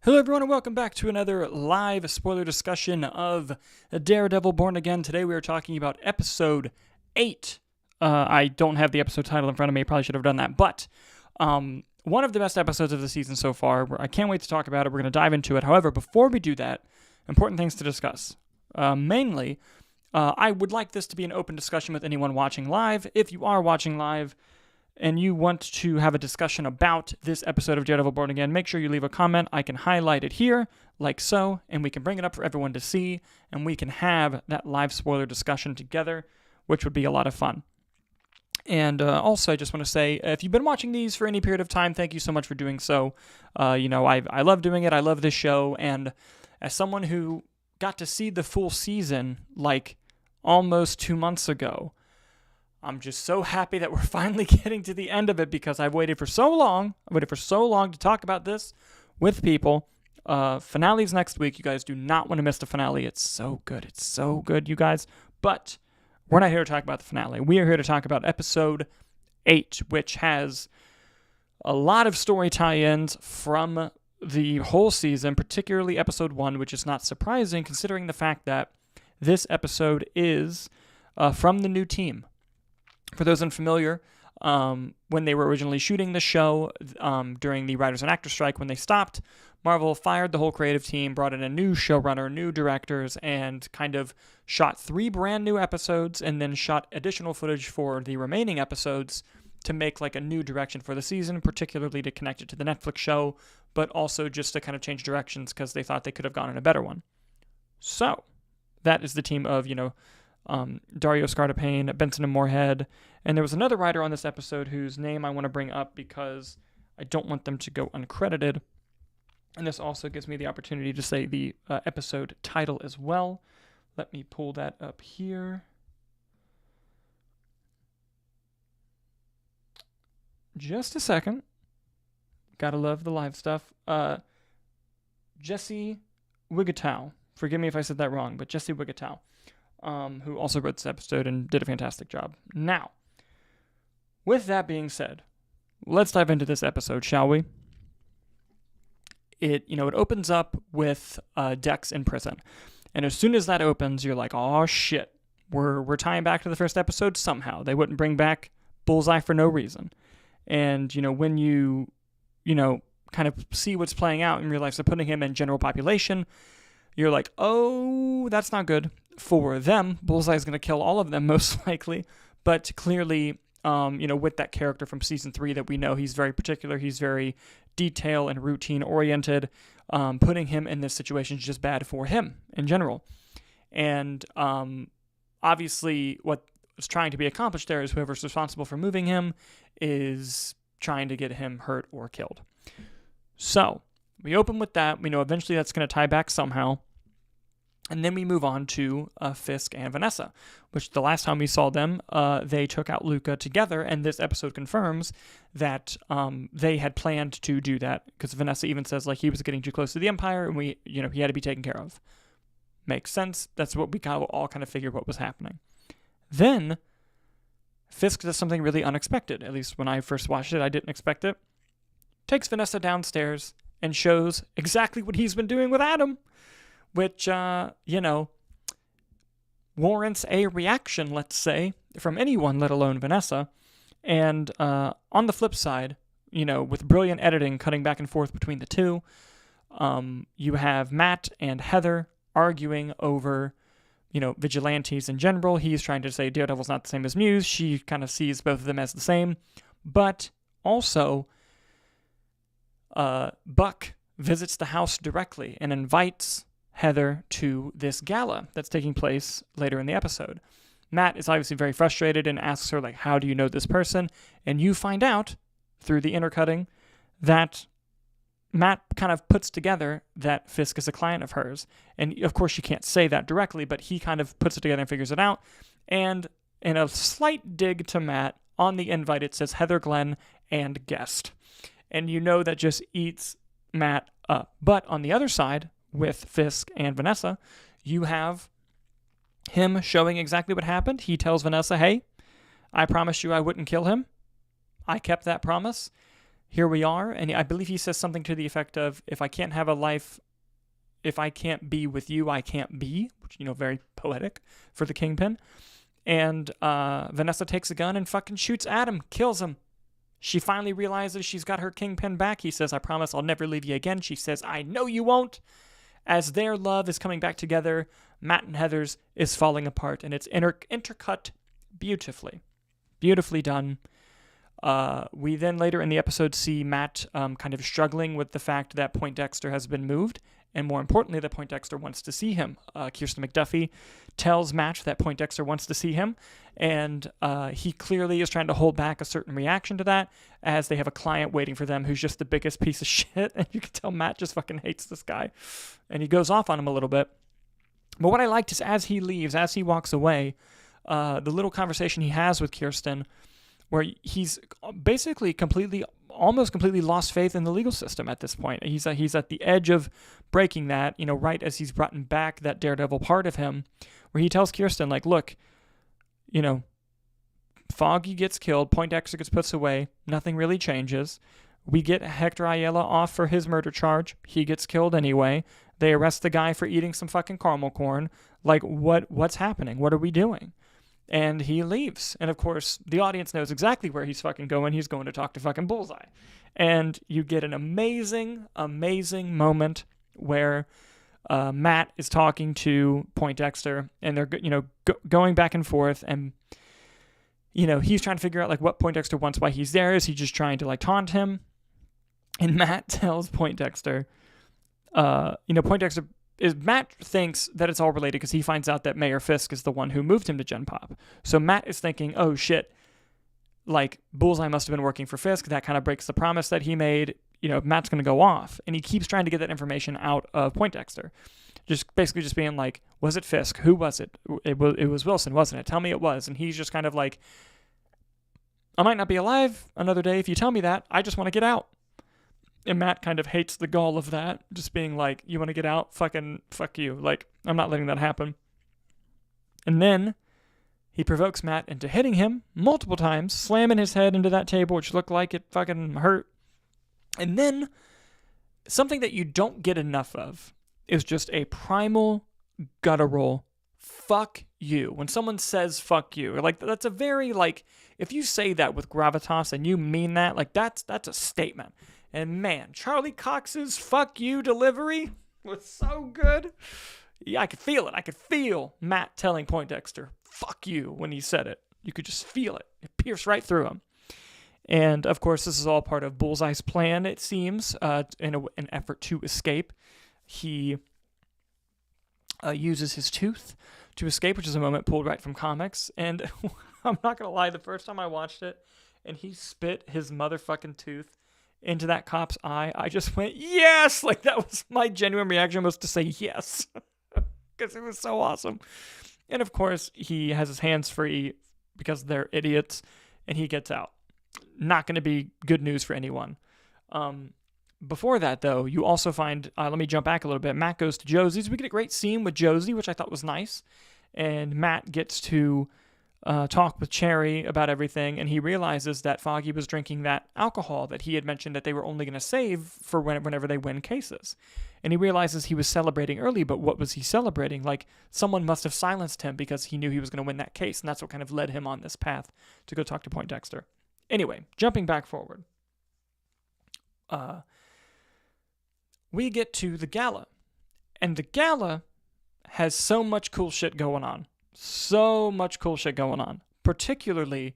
Hello everyone and welcome back to another live spoiler discussion of Daredevil Born Again. Today we are talking about episode 8. I don't have the episode title in front of me, probably should have done that, but one of the best episodes of the season so far. I can't wait to talk about it. We're going to dive into it. However, before we do that, important things to discuss. Mainly, I would like this to be an open discussion with anyone watching live. If you are watching live, and you want to have a discussion about this episode of Daredevil Born Again, make sure you leave a comment. I can highlight it here, like so, and we can bring it up for everyone to see, and we can have that live spoiler discussion together, which would be a lot of fun. And also, I just want to say, if you've been watching these for any period of time, thank you so much for doing so. I love doing it. I love this show, and as someone who got to see the full season, like, almost 2 months ago, I'm just so happy that we're finally getting to the end of it because I've waited for so long. I've waited for so long to talk about this with people. Finale's next week. You guys do not want to miss the finale. It's so good. It's so good, you guys. But we're not here to talk about the finale. We are here to talk about episode 8, which has a lot of story tie-ins from the whole season, particularly episode 1, which is not surprising considering the fact that this episode is from the new team. For those unfamiliar, when they were originally shooting the show, during the writers and actors strike, when they stopped, Marvel fired the whole creative team, brought in a new showrunner, new directors, and kind of shot 3 brand new episodes, and then shot additional footage for the remaining episodes to make like a new direction for the season, particularly to connect it to the Netflix show, but also just to kind of change directions because they thought they could have gone in a better one. So, that is the team of, Dario Scartapane, Vincent and Moorhead, and there was another writer on this episode whose name I want to bring up because I don't want them to go uncredited, and this also gives me the opportunity to say the episode title as well. Let me pull that up here. Just a second. Gotta love the live stuff. Jesse Wigatow. Forgive me if I said that wrong, but Jesse Wigatow. Who also wrote this episode and did a fantastic job. Now, with that being said, let's dive into this episode, shall we? It opens up with Dex in prison, and as soon as that opens, you're like, oh shit, we're tying back to the first episode somehow. They wouldn't bring back Bullseye for no reason, and when you kind of see what's playing out and realize they're putting him in general population, you're like, oh, that's not good. For them, Bullseye is going to kill all of them most likely, but clearly, with that character from season 3 that we know, he's very particular, he's very detail and routine oriented. Putting him in this situation is just bad for him in general. And obviously, what is trying to be accomplished there is whoever's responsible for moving him is trying to get him hurt or killed. So we open with that. We know eventually that's going to tie back somehow. And then we move on to Fisk and Vanessa, which the last time we saw them, they took out Luca together, and this episode confirms that they had planned to do that, because Vanessa even says like he was getting too close to the Empire, and he had to be taken care of. Makes sense. That's what we all kind of figured what was happening. Then Fisk does something really unexpected. At least when I first watched it, I didn't expect it. Takes Vanessa downstairs and shows exactly what he's been doing with Adam, which, warrants a reaction, let's say, from anyone, let alone Vanessa. And on the flip side, with brilliant editing cutting back and forth between the two, you have Matt and Heather arguing over, vigilantes in general. He's trying to say Daredevil's not the same as Muse. She kind of sees both of them as the same. But also, Buck visits the house directly and invites Heather to this gala that's taking place later in the episode. Matt is obviously very frustrated and asks her, like, how do you know this person? And you find out through the intercutting that Matt kind of puts together that Fisk is a client of hers. And of course she can't say that directly, but he kind of puts it together and figures it out. And in a slight dig to Matt, on the invite it says Heather Glenn and guest. And that just eats Matt up. But on the other side, with Fisk and Vanessa, you have him showing exactly what happened. He tells Vanessa, hey, I promised you I wouldn't kill him. I kept that promise. here we are. And I believe he says something to the effect of, if I can't have a life, if I can't be with you, I can't be, which, very poetic for the Kingpin. And Vanessa takes a gun and fucking shoots at him, kills him. She finally realizes she's got her Kingpin back. He says, I promise I'll never leave you again. She says, I know you won't. As their love is coming back together, Matt and Heather's is falling apart, and it's intercut beautifully. Beautifully done. We then later in the episode see Matt kind of struggling with the fact that Poindexter has been moved, and more importantly, that Poindexter wants to see him. Kirsten McDuffie tells Matt that Poindexter wants to see him, and he clearly is trying to hold back a certain reaction to that, as they have a client waiting for them who's just the biggest piece of shit, and you can tell Matt just fucking hates this guy, and he goes off on him a little bit. But what I liked is as he leaves, as he walks away, the little conversation he has with Kirsten, where he's basically almost completely lost faith in the legal system at this point. He's at the edge of breaking that, right as he's brought back that Daredevil part of him, where he tells Kirsten, like, look, Foggy gets killed, Poindexter gets put away, nothing really changes. We get Hector Ayala off for his murder charge. He gets killed anyway. They arrest the guy for eating some fucking caramel corn. Like, what's happening? What are we doing? And he leaves. And of course, the audience knows exactly where he's fucking going. He's going to talk to fucking Bullseye. And you get an amazing, amazing moment where Matt is talking to Poindexter, and they're, going back and forth, and, he's trying to figure out, like, what Poindexter wants, why he's there. Is he just trying to, like, taunt him? And Matt tells Poindexter, Matt thinks that it's all related because he finds out that Mayor Fisk is the one who moved him to Gen Pop. So Matt is thinking, oh shit, like Bullseye must have been working for Fisk. That kind of breaks the promise that he made. Matt's going to go off. And he keeps trying to get that information out of Poindexter. Just being like, was it Fisk? Who was it? It was Wilson, wasn't it? Tell me it was. And he's just kind of like, I might not be alive another day if you tell me that. I just want to get out. And Matt kind of hates the gall of that, just being like, you want to get out? Fucking fuck you. Like, I'm not letting that happen. And then he provokes Matt into hitting him multiple times, slamming his head into that table, which looked like it fucking hurt. And then something that you don't get enough of is just a primal, guttural fuck you. When someone says fuck you, like, that's a very, like, if you say that with gravitas and you mean that, like, that's a statement. And man, Charlie Cox's fuck you delivery was so good. Yeah, I could feel it. I could feel Matt telling Poindexter, fuck you, when he said it. You could just feel it. It pierced right through him. And of course, this is all part of Bullseye's plan, it seems, in an effort to escape. He uses his tooth to escape, which is a moment pulled right from comics. And I'm not going to lie, the first time I watched it, and he spit his motherfucking tooth into that cop's eye, I just went, yes! Like, that was my genuine reaction, was to say yes. Because it was so awesome. And of course, he has his hands free because they're idiots, and he gets out. Not going to be good news for anyone. Before that, though, you also find, let me jump back a little bit, Matt goes to Josie's. We get a great scene with Josie, which I thought was nice. And Matt gets to talk with Cherry about everything, and he realizes that Foggy was drinking that alcohol that he had mentioned that they were only going to save for whenever they win cases. And he realizes he was celebrating early, but what was he celebrating? Like, someone must have silenced him because he knew he was going to win that case, and that's what kind of led him on this path to go talk to Poindexter. Anyway, jumping back forward. We get to the gala, and the gala has so much cool shit going on. So much cool shit going on. Particularly,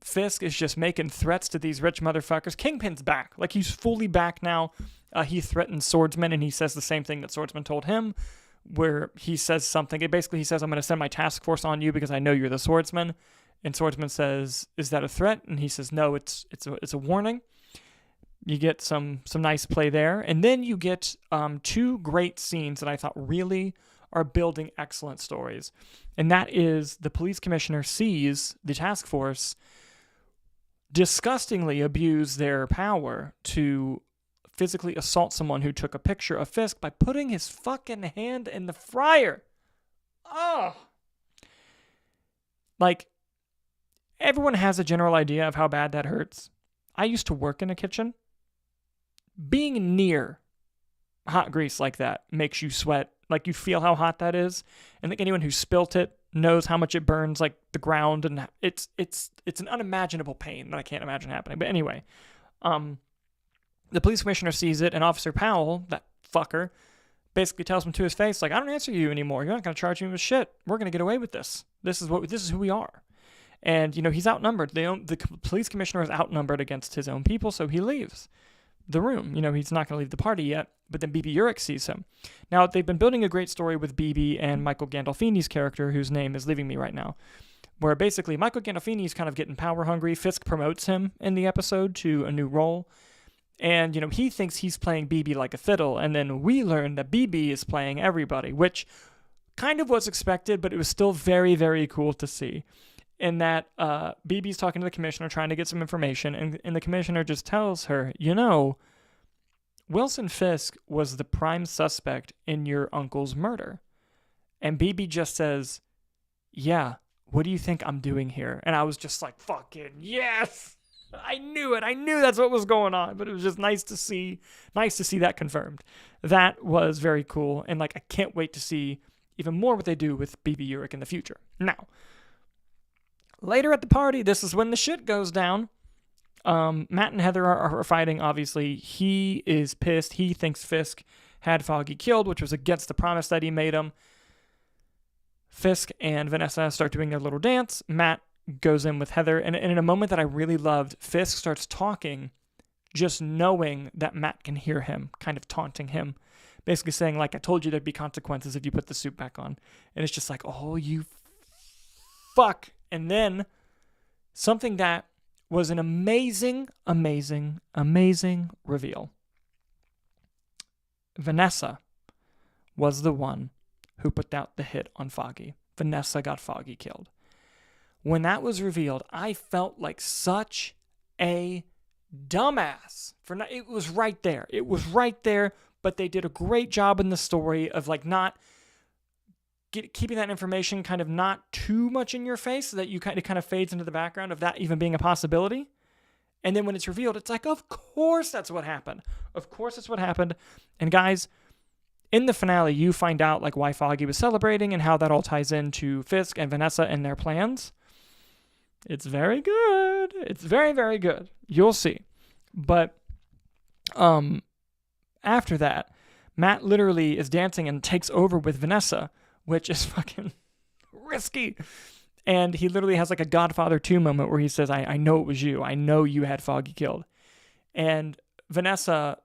Fisk is just making threats to these rich motherfuckers. Kingpin's back. Like, he's fully back now. He threatens Swordsman, and he says the same thing that Swordsman told him, where he says something. Basically, he says, I'm going to send my task force on you because I know you're the Swordsman. And Swordsman says, is that a threat? And he says, no, it's a warning. You get some nice play there. And then you get two great scenes that I thought really are building excellent stories. And that is the police commissioner sees the task force disgustingly abuse their power to physically assault someone who took a picture of Fisk by putting his fucking hand in the fryer. Oh! Like, everyone has a general idea of how bad that hurts. I used to work in a kitchen. Being near hot grease like that makes you sweat. Like, you feel how hot that is. And like anyone who spilt it knows how much it burns like the ground, and it's an unimaginable pain that I can't imagine happening. But anyway, the police commissioner sees it, and Officer Powell, that fucker, basically tells him to his face, like, I don't answer you anymore. You're not going to charge me with shit. We're going to get away with this. This is who we are. And, he's outnumbered. The police commissioner is outnumbered against his own people, so he leaves the room. He's not going to leave the party yet, but then BB Urich sees him. Now, they've been building a great story with BB and Michael Gandolfini's character, whose name is leaving me right now, where basically Michael Gandolfini's kind of getting power hungry. Fisk promotes him in the episode to a new role. And, he thinks he's playing BB like a fiddle, and then we learn that BB is playing everybody, which kind of was expected, but it was still very, very cool to see. In that BB's talking to the commissioner, trying to get some information, and the commissioner just tells her, Wilson Fisk was the prime suspect in your uncle's murder. And BB just says, yeah, what do you think I'm doing here? And I was just like, fucking yes! I knew it. I knew that's what was going on, but it was just nice to see that confirmed. That was very cool, and I can't wait to see even more what they do with BB Urich in the future. Now, later at the party, this is when the shit goes down. Matt and Heather are fighting, obviously. He is pissed. He thinks Fisk had Foggy killed, which was against the promise that he made him. Fisk and Vanessa start doing their little dance. Matt goes in with Heather, and in a moment that I really loved, Fisk starts talking, just knowing that Matt can hear him, kind of taunting him, basically saying, I told you there'd be consequences if you put the suit back on. And it's just like, oh, you fuck. And then something that was an amazing, amazing, amazing reveal. Vanessa was the one who put out the hit on Foggy. Vanessa got Foggy killed. When that was revealed, I felt like such a dumbass. It was right there. It was right there, but they did a great job in the story of not keeping that information kind of not too much in your face, so that it kind of fades into the background of that even being a possibility. And then when it's revealed, it's like, of course that's what happened. Of course that's what happened. And guys, in the finale, you find out why Foggy was celebrating and how that all ties into Fisk and Vanessa and their plans. It's very good. It's very, very good. You'll see. But after that, Matt literally is dancing and takes over with Vanessa, which is fucking risky. And he literally has a Godfather 2 moment where he says, I know it was you. I know you had Foggy killed. And Vanessa,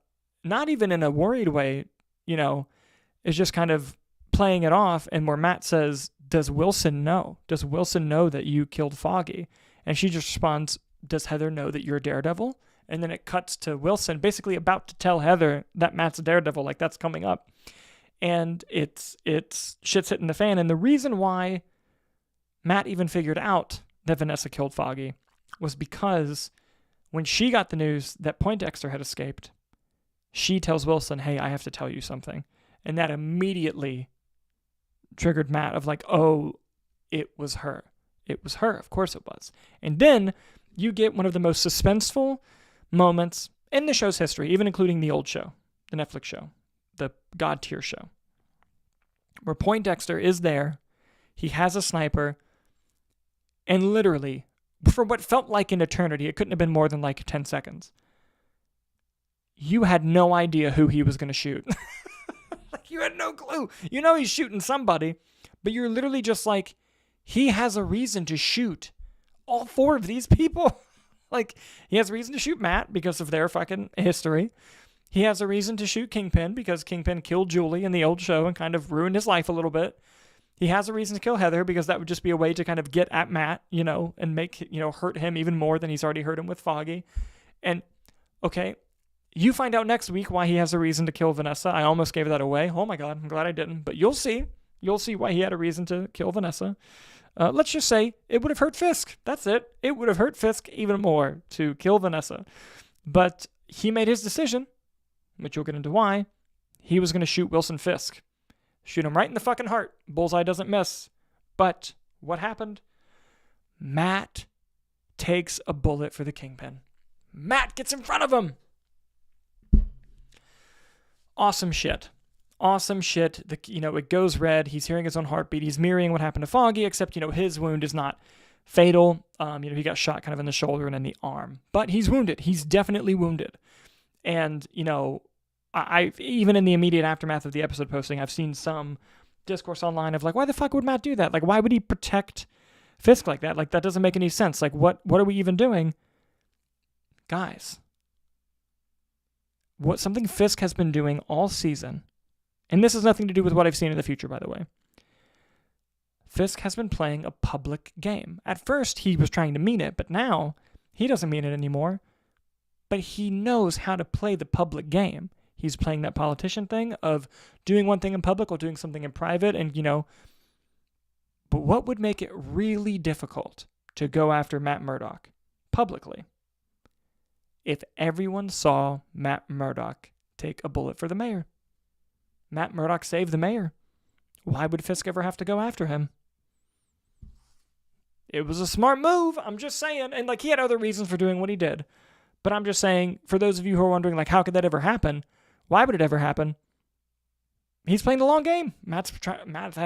not even in a worried way, is just kind of playing it off. And where Matt says, does Wilson know? Does Wilson know that you killed Foggy? And she just responds, does Heather know that you're Daredevil? And then it cuts to Wilson basically about to tell Heather that Matt's a Daredevil, that's coming up. And it's shit's hitting the fan. And the reason why Matt even figured out that Vanessa killed Foggy was because when she got the news that Poindexter had escaped, she tells Wilson, hey, I have to tell you something. And that immediately triggered Matt of oh, it was her. It was her. Of course it was. And then you get one of the most suspenseful moments in the show's history, even including the old show, the Netflix show, the God tier show, where Poindexter is there. He has a sniper, and literally, for what felt like an eternity, it couldn't have been more than 10 seconds. You had no idea who he was going to shoot. You had no clue. He's shooting somebody, but you're literally just he has a reason to shoot all 4 of these people. He has a reason to shoot Matt because of their fucking history. He has a reason to shoot Kingpin because Kingpin killed Julie in the old show and kind of ruined his life a little bit. He has a reason to kill Heather because that would just be a way to kind of get at Matt, and make, hurt him even more than he's already hurt him with Foggy. And, okay, you find out next week why he has a reason to kill Vanessa. I almost gave that away. Oh my God, I'm glad I didn't. But you'll see. You'll see why he had a reason to kill Vanessa. Let's just say it would have hurt Fisk. That's it. It would have hurt Fisk even more to kill Vanessa. But he made his decision, which you'll get into why. He was going to shoot Wilson Fisk. Shoot him right in the fucking heart. Bullseye doesn't miss. But what happened? Matt takes a bullet for the Kingpin. Matt gets in front of him. Awesome shit. Awesome shit. It goes red. He's hearing his own heartbeat. He's mirroring what happened to Foggy, except, his wound is not fatal. He got shot kind of in the shoulder and in the arm. But he's wounded. He's definitely wounded. And, I even in the immediate aftermath of the episode posting, I've seen some discourse online of like, why the fuck would Matt do that? Like, why would he protect Fisk like that? Like, that doesn't make any sense. Like, what are we even doing? Guys, what something Fisk has been doing all season, and this has nothing to do with what I've seen in the future, by the way. Fisk has been playing a public game. At first, he was trying to mean it, but now he doesn't mean it anymore. But he knows how to play the public game. He's playing that politician thing of doing one thing in public or doing something in private, and, But what would make it really difficult to go after Matt Murdock publicly? If everyone saw Matt Murdock take a bullet for the mayor. Matt Murdock saved the mayor. Why would Fisk ever have to go after him? It was a smart move, I'm just saying. And, he had other reasons for doing what he did. But I'm just saying, for those of you who are wondering, how could that ever happen? Why would it ever happen? He's playing the long game. I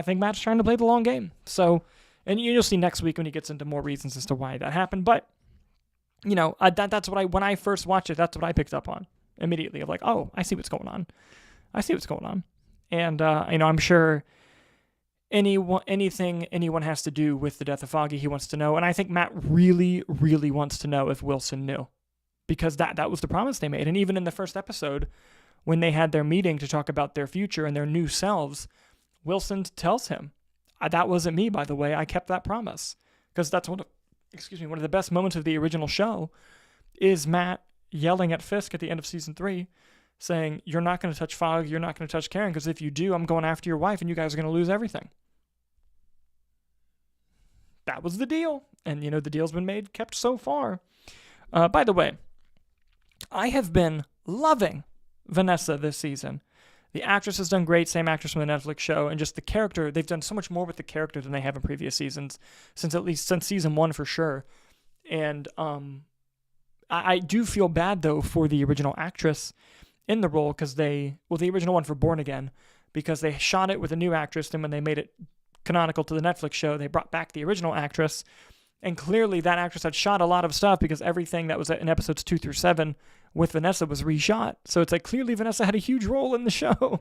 think Matt's trying to play the long game. So, and you'll see next week when he gets into more reasons as to why that happened. But, that's what when I first watched it, that's what I picked up on immediately. Of oh, I see what's going on. And, I'm sure anything anyone has to do with the death of Foggy, he wants to know. And I think Matt really, really wants to know if Wilson knew. Because that was the promise they made. And even in the first episode, when they had their meeting to talk about their future and their new selves, Wilson tells him, that wasn't me, by the way. I kept that promise. Because that's one of the best moments of the original show is Matt yelling at Fisk at the end of season 3, saying, you're not going to touch Fogg, you're not going to touch Karen, because if you do, I'm going after your wife and you guys are going to lose everything. That was the deal. And, the deal's been kept so far. By the way, I have been loving Vanessa this season. The actress has done great, same actress from the Netflix show, and just the character, they've done so much more with the character than they have in previous seasons, since season 1 for sure. And I do feel bad, though, for the original actress in the role, because the original one for Born Again, because they shot it with a new actress, and when they made it canonical to the Netflix show, they brought back the original actress. And clearly that actress had shot a lot of stuff because everything that was in episodes 2 through 7 with Vanessa was reshot. So it's clearly Vanessa had a huge role in the show.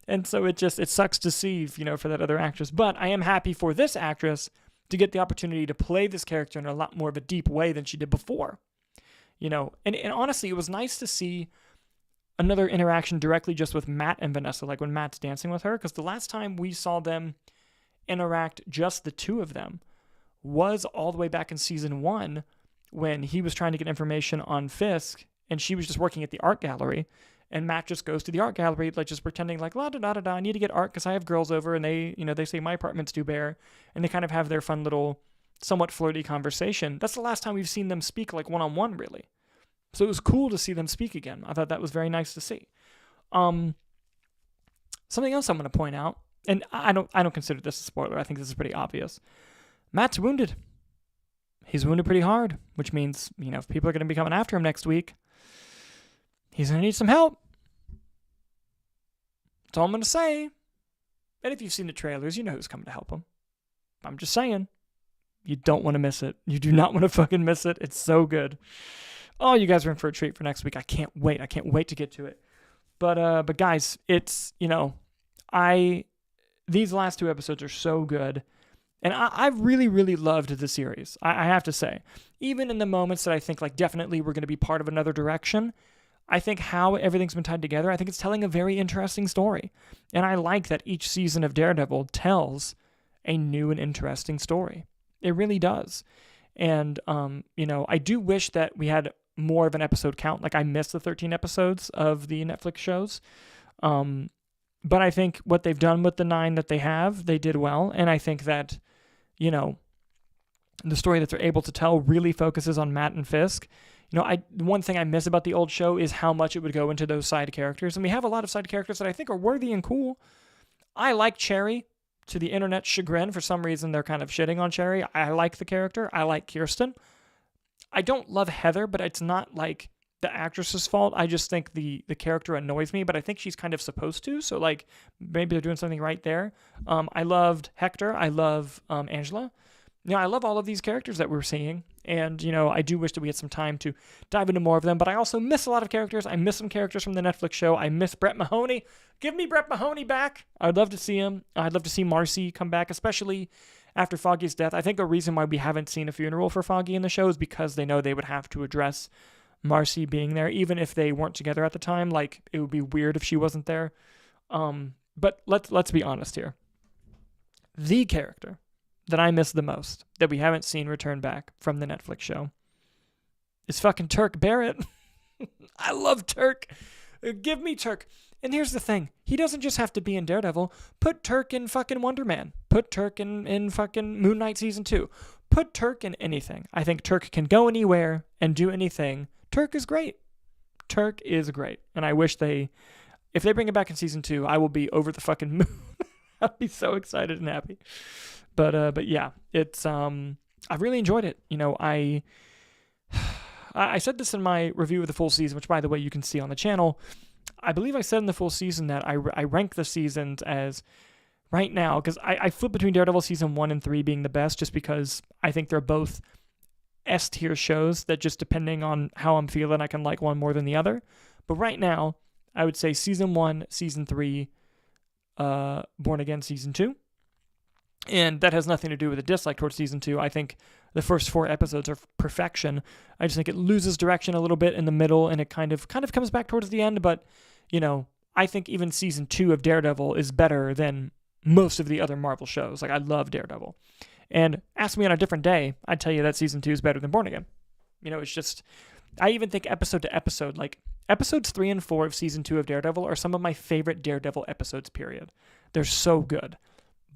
And so it sucks to see, for that other actress. But I am happy for this actress to get the opportunity to play this character in a lot more of a deep way than she did before. And honestly, it was nice to see another interaction directly just with Matt and Vanessa, like when Matt's dancing with her. Because the last time we saw them interact, just the two of them, was all the way back in season 1 when he was trying to get information on Fisk and she was just working at the art gallery, and Matt just goes to the art gallery just pretending la da da da da, I need to get art because I have girls over and they say my apartment's too bare, and they kind of have their fun little somewhat flirty conversation. That's the last time we've seen them speak one-on-one really. So it was cool to see them speak again. I thought that was very nice to see. Something else I'm going to point out, and I don't consider this a spoiler. I think this is pretty obvious. Matt's wounded. He's wounded pretty hard, which means, if people are going to be coming after him next week, he's going to need some help. That's all I'm going to say. And if you've seen the trailers, you know who's coming to help him. I'm just saying. You don't want to miss it. You do not want to fucking miss it. It's so good. Oh, you guys are in for a treat for next week. I can't wait. I can't wait to get to it. But guys, it's, these last 2 episodes are so good. And I've really, really loved the series, I have to say. Even in the moments that I think, definitely we're going to be part of another direction, I think how everything's been tied together, I think it's telling a very interesting story. And I like that each season of Daredevil tells a new and interesting story. It really does. And, I do wish that we had more of an episode count. I missed the 13 episodes of the Netflix shows. But I think what they've done with the 9 that they have, they did well. And I think that, the story that they're able to tell really focuses on Matt and Fisk. One thing I miss about the old show is how much it would go into those side characters. And we have a lot of side characters that I think are worthy and cool. I like Cherry to the internet's chagrin. For some reason, they're kind of shitting on Cherry. I like the character. I like Kirsten. I don't love Heather, but it's not like the actress's fault. I just think the character annoys me, but I think she's kind of supposed to. So like maybe they're doing something right there. I loved Hector. I love Angela. I love all of these characters that we're seeing. And, I do wish that we had some time to dive into more of them, but I also miss a lot of characters. I miss some characters from the Netflix show. I miss Brett Mahoney. Give me Brett Mahoney back. I'd love to see him. I'd love to see Marcy come back, especially after Foggy's death. I think a reason why we haven't seen a funeral for Foggy in the show is because they know they would have to address Marcy being there, even if they weren't together at the time. Like, it would be weird if she wasn't there. But let's be honest here. The character that I miss the most, that we haven't seen return back from the Netflix show, is fucking Turk Barrett. I love Turk. Give me Turk. And here's the thing. He doesn't just have to be in Daredevil. Put Turk in fucking Wonder Man. Put Turk in fucking Moon Knight Season 2. Put Turk in anything. I think Turk can go anywhere and do anything. Turk is great. Turk is great. And I wish if they bring it back in Season 2, I will be over the fucking moon. I'll be so excited and happy. But yeah, it's I really enjoyed it. I said this in my review of the full season, which by the way you can see on the channel. I believe I said in the full season that I rank the seasons as right now, because I flip between Daredevil season 1 and 3 being the best, just because I think they're both S tier shows that just depending on how I'm feeling, I can like one more than the other. But right now, I would say season 1, season 3, Born Again season 2. And that has nothing to do with a dislike towards season 2. I think the first 4 episodes are perfection. I just think it loses direction a little bit in the middle, and it kind of comes back towards the end. But, I think even season 2 of Daredevil is better than most of the other Marvel shows. Like, I love Daredevil. And ask me on a different day, I'd tell you that season 2 is better than Born Again. It's just, I even think episode to episode, like, episodes 3 and 4 of season 2 of Daredevil are some of my favorite Daredevil episodes, period. They're so good.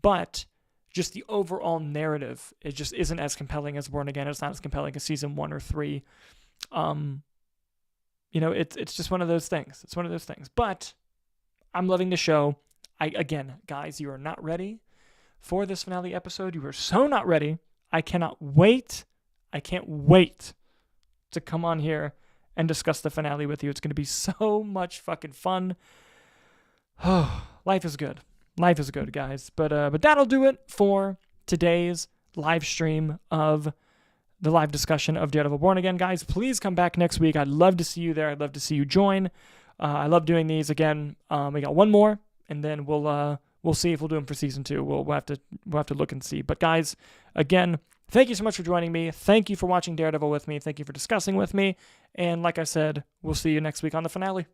But just the overall narrative, it just isn't as compelling as Born Again. It's not as compelling as season 1 or 3. It's just one of those things. It's one of those things. But I'm loving the show. Again, guys, you are not ready for this finale episode. You are so not ready. I cannot wait. I can't wait to come on here and discuss the finale with you. It's going to be so much fucking fun. Oh, life is good. Life is good, guys. But that'll do it for today's live stream of the live discussion of Daredevil Born Again. Guys, please come back next week. I'd love to see you there. I'd love to see you join. I love doing these. Again, we got one more, and then we'll see if we'll do them for season 2. We'll have to look and see. But guys, again, thank you so much for joining me. Thank you for watching Daredevil with me. Thank you for discussing with me. And like I said, we'll see you next week on the finale.